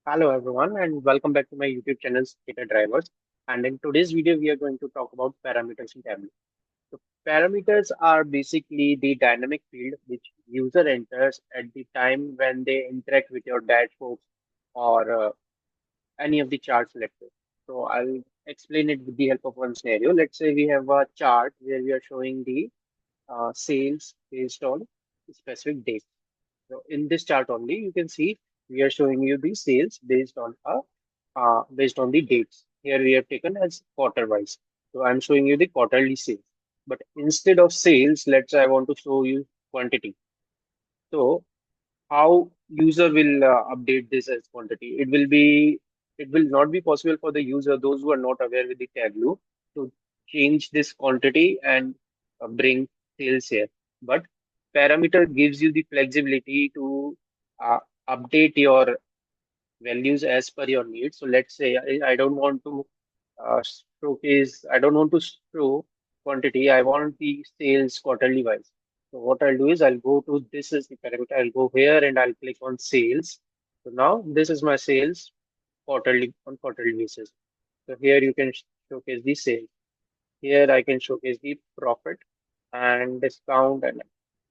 Hello everyone and welcome back to my YouTube channel Data Drivers. And in today's video, we are going to talk about parameters in Tableau. So parameters are basically the dynamic field which user enters at the time when they interact with your dashboards or any of the charts selected. So I'll explain it with the help of one scenario. Let's say we have a chart where we are showing the sales based on specific dates. So in this chart only, you can see we are showing you the sales based on the dates. Here we have taken as quarter wise. So I'm showing you the quarterly sales. But instead of sales, let's say I want to show you quantity. So how user will update this as quantity? It will not be possible for the user, those who are not aware with the Tableau, to change this quantity and bring sales here. But parameter gives you the flexibility to uh, update your values as per your needs. So let's say I don't want to I don't want to show quantity. I want the sales quarterly wise. So what I'll do is I'll go to this is the parameter. I'll go here and I'll click on sales. So now this is my sales quarterly basis. So here you can showcase the sales. Here I can showcase the profit and discount and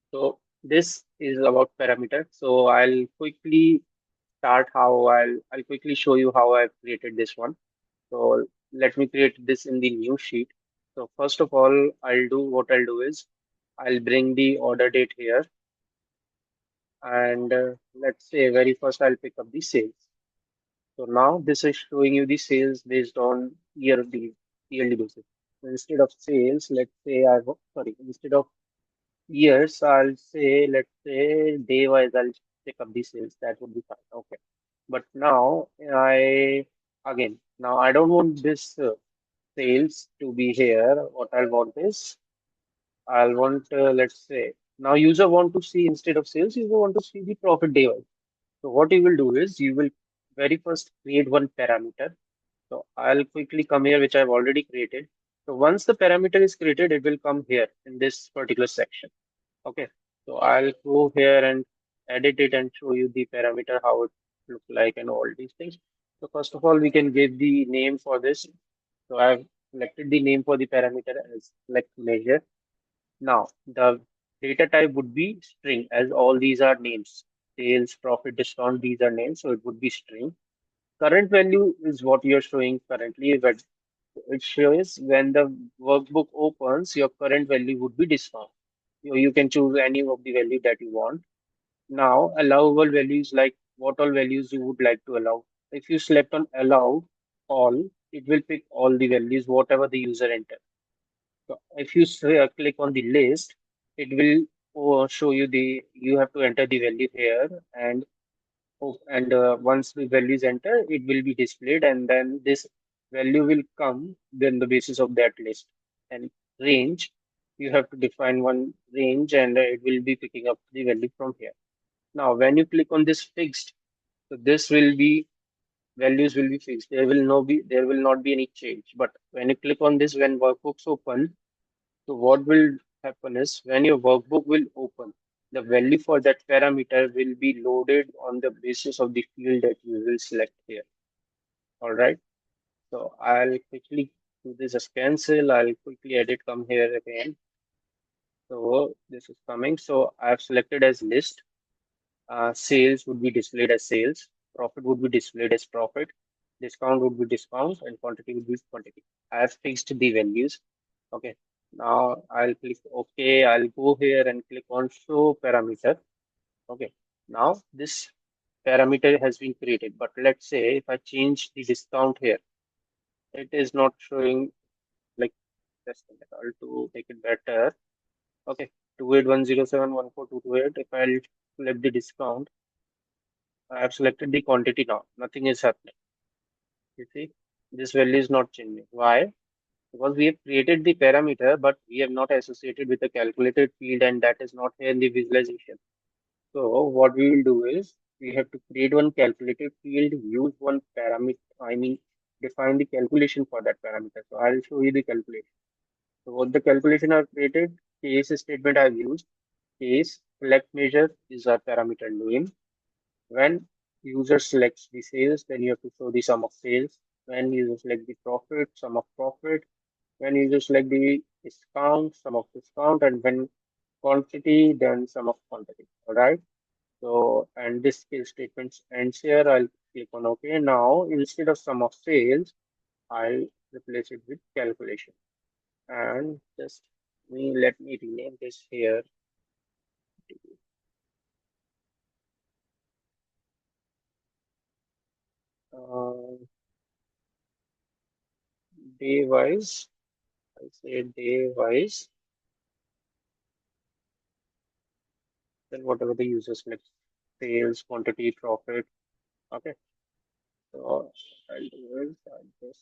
so this is about parameter. So I'll quickly show you how I've created this one. So let me create this in the new sheet. So first of all, I'll do is I'll bring the order date here and let's say very first I'll pick up the sales. So now this is showing you the sales based on yearly basis. So instead of sales, let's say instead of years, I'll say let's say day wise I'll pick up the sales. That would be fine. Okay. But now now I don't want this sales to be here. What I'll want is I'll want let's say now user want to see instead of sales, user want to see the profit day wise. So what you will do is you will very first create one parameter. So I'll quickly come here, which I've already created. So once the parameter is created, it will come here in this particular section. Okay. So I'll go here and edit it and show you the parameter, how it looks like and all these things. So first of all, we can give the name for this. So I've selected the name for the parameter as select measure. Now the data type would be string as all these are names. Sales, profit, discount, these are names. So it would be string. Current value is what you're showing currently, but it shows when the workbook opens, your current value would be discount. You can choose any of the value that you want. Now, allowable values like what all values you would like to allow. If you select on allow all, it will pick all the values, whatever the user enter. So if you click on the list, it will show you you have to enter the value here and once the value is entered, it will be displayed, and then this value will come then the basis of that list. And range, you have to define one range, and it will be picking up the value from here. Now, when you click on this fixed, so this will be values will be fixed. There will not be any change. But when you click on this, when workbooks open, so what will happen is when your workbook will open, the value for that parameter will be loaded on the basis of the field that you will select here. All right. So I'll quickly do this as cancel. I'll quickly edit come here again. So this is coming. So I've selected as list. Sales would be displayed as sales. Profit would be displayed as profit. Discount would be discount and quantity would be quantity. I have fixed the values. Okay. Now I'll click OK. I'll go here and click on show parameter. Okay. Now this parameter has been created. But let's say if I change the discount here, it is not showing like just a minute. I'll to make it better. Okay. 2810714228. If I'll select the discount, I have selected the quantity now. Nothing is happening. You see, this value is not changing. Why? Because we have created the parameter, but we have not associated with the calculated field, and that is not here in the visualization. So what we will do is we have to create one calculated field, use one parameter, define the calculation for that parameter. So I'll show you the calculation. So what the calculation I've created, case statement I've used, case select measure is our parameter name. When user selects the sales, then you have to show the sum of sales. When user select the profit, sum of profit. When user select the discount, sum of discount, and when quantity, then sum of quantity. All right. So, and this case statement ends here. I'll click on OK. Now, instead of sum of sales, I'll replace it with calculation. And just let me rename this here. Uh, day wise, I say day wise, then whatever the user selects, sales, quantity, profit. Okay. So I'll do is I'll just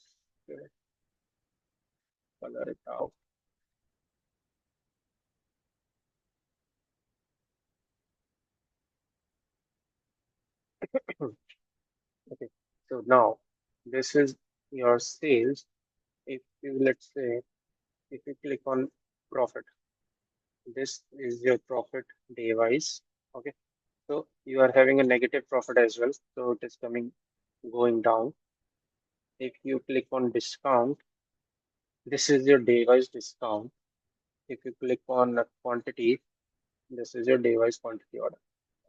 color it out. Okay. So now this is your sales. If you let's say if you click on profit, this is your profit day wise. Okay. So you are having a negative profit as well. So it is going down. If you click on discount, this is your day wise discount. If you click on quantity, this is your day wise quantity order.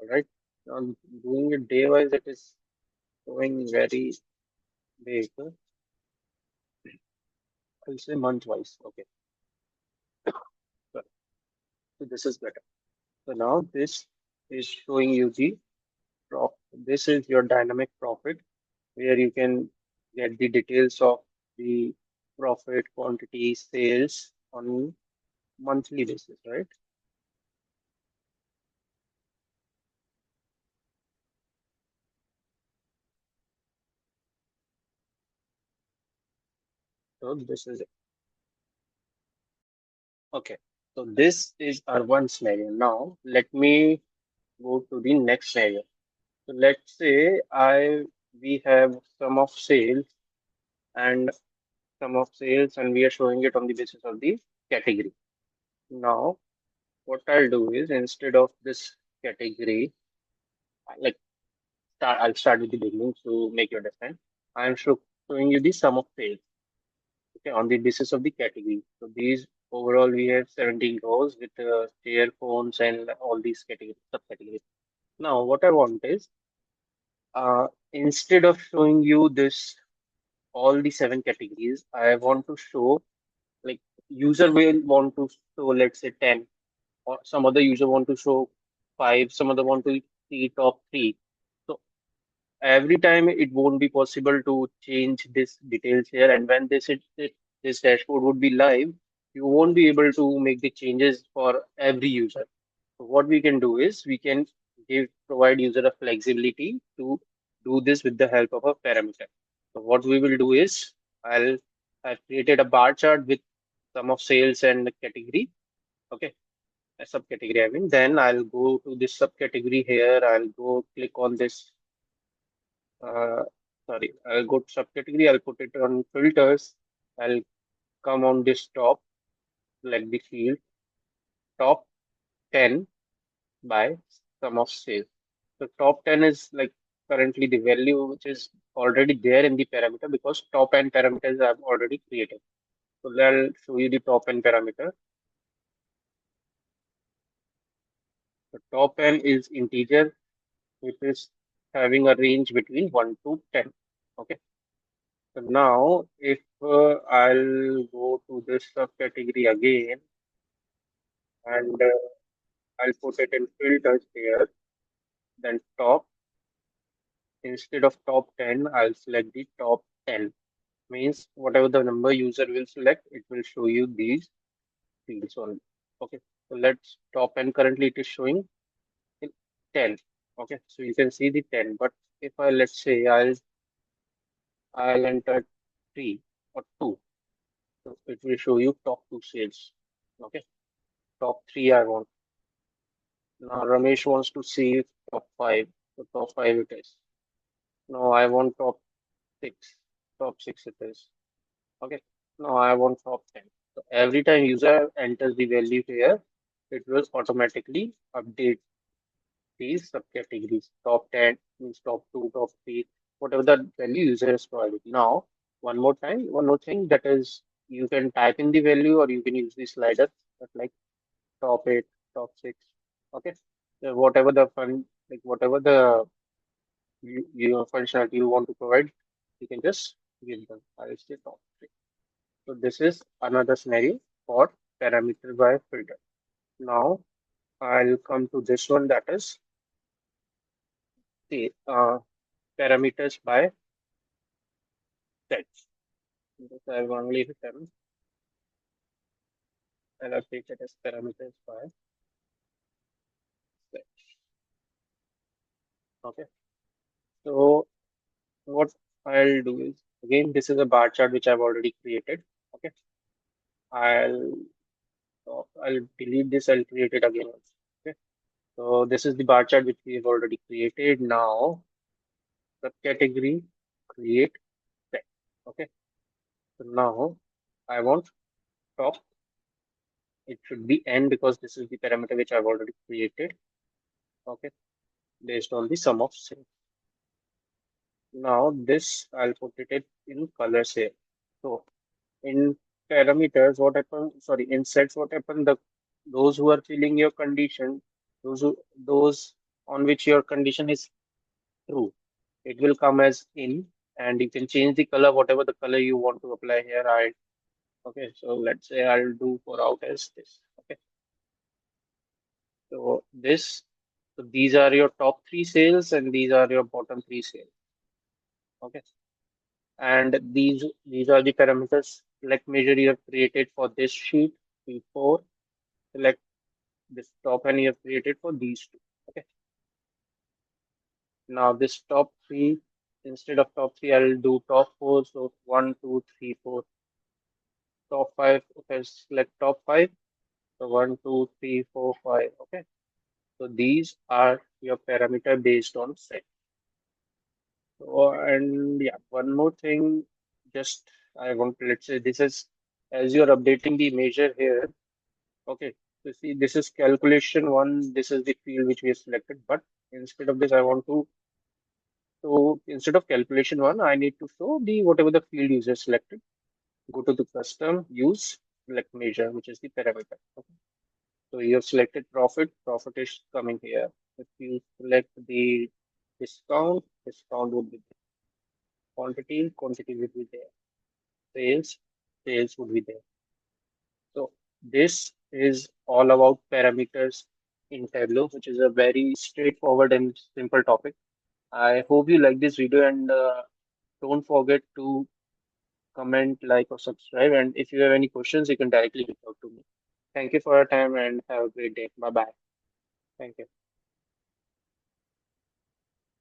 All right. Now doing it day wise, it is going very big. I'll say month wise. Okay. So so this is better. So now this is showing you the profit. This is your dynamic profit where you can get the details of the profit, quantity, sales on monthly basis, right? So this is it. Okay. So this is our one scenario. Now let me go to the next scenario. So let's say we have sum of sales and and we are showing it on the basis of the category. Now what I'll do is instead of this category, like I'll start with the beginning to make you understand. I'm showing you the sum of sales, okay, on the basis of the category. So these overall we have 17 rows with chair, phones, and all these categories, subcategories. Now what I want is instead of showing you this all the seven categories, I want to show like user will want to show let's say 10 or some other user want to show five, some other want to see top three. So every time it won't be possible to change this details here, and when this dashboard would be live, you won't be able to make the changes for every user. So what we can do is we can provide user a flexibility to do this with the help of a parameter. So what we will do is I've created a bar chart with sum of sales and category. Okay, a subcategory I mean. Then I'll go to this subcategory here. I'll go click on this. Uh, Sorry, I'll go to subcategory. I'll put it on filters. I'll come on this top, like the field top 10 by sum of sales. So top 10 is like currently the value which is already there in the parameter because top n parameters I've already created. So I'll show you the top n parameter. The top n is integer, which is having a range between 1 to 10. Okay. So now if I'll go to this subcategory again and I'll put it in filters here, then top, instead of top 10, I'll select the top 10. Means whatever the number user will select, it will show you these fields only. Okay, so let's top 10 currently it is showing in 10. Okay, so you can see the 10, but if let's say I'll enter 3 or 2, so it will show you top 2 sales. Okay, top 3 I want. Now Ramesh wants to see top 5, so top 5 it is. No, I want top 6, top 6 it is. Okay, now I want top 10. So every time user enters the value here, it will automatically update these subcategories. Top 10 means top 2, top 3, whatever the value user is provided. Now, one more thing that is you can type in the value or you can use the slider, but like top 8, top 6. Okay. So whatever the fun, like whatever the your functionality you want to provide, you can just give them. I will say top 3. So this is another scenario for parameter by filter. Now I'll come to this one that is the parameters by sets. Because I have only written, I'll update it as parameters by sets. Okay. So what I'll do is again this is a bar chart which I've already created. Okay. I'll I'll delete this. I'll create it again also. Okay. So this is the bar chart which we have already created. Now subcategory create set. Okay. So now I want top. It should be n because this is the parameter which I've already created. Okay. Based on the sum of sales. Now this I'll put it in colors here. So in parameters, what happens? Sorry, in sets, what happens? Those who are filling your condition, those on which your condition is true, it will come as in, and you can change the color, whatever the color you want to apply here. I Okay, so let's say I'll do for out as this. Okay, so these are your top three sales, and these are your bottom three sales. Okay, and these are the parameters. Select measure you have created for this sheet before. Select this top and you have created for these two. Okay. Now this top three, instead of top three, I'll do top four. So one, two, three, four. Top five. Okay, select top five. So one, two, three, four, five. Okay. So these are your parameter based on set. So and yeah, one more thing. Just I want to let's say this is as you're updating the measure here. Okay. So see, this is calculation one. This is the field which we have selected. But instead of this, I want to So instead of calculation one, I need to show the whatever the field user selected. Go to the custom, use, select measure, which is the parameter. Okay. So you have selected profit, profit is coming here. If you select the discount, discount would be there. Quantity, quantity would be there. Sales, sales would be there. So this is all about parameters in Tableau, which is a very straightforward and simple topic. I hope you like this video and don't forget to comment, like, or subscribe. And if you have any questions, you can directly reach out to me. Thank you for your time and have a great day. Bye bye. Thank you.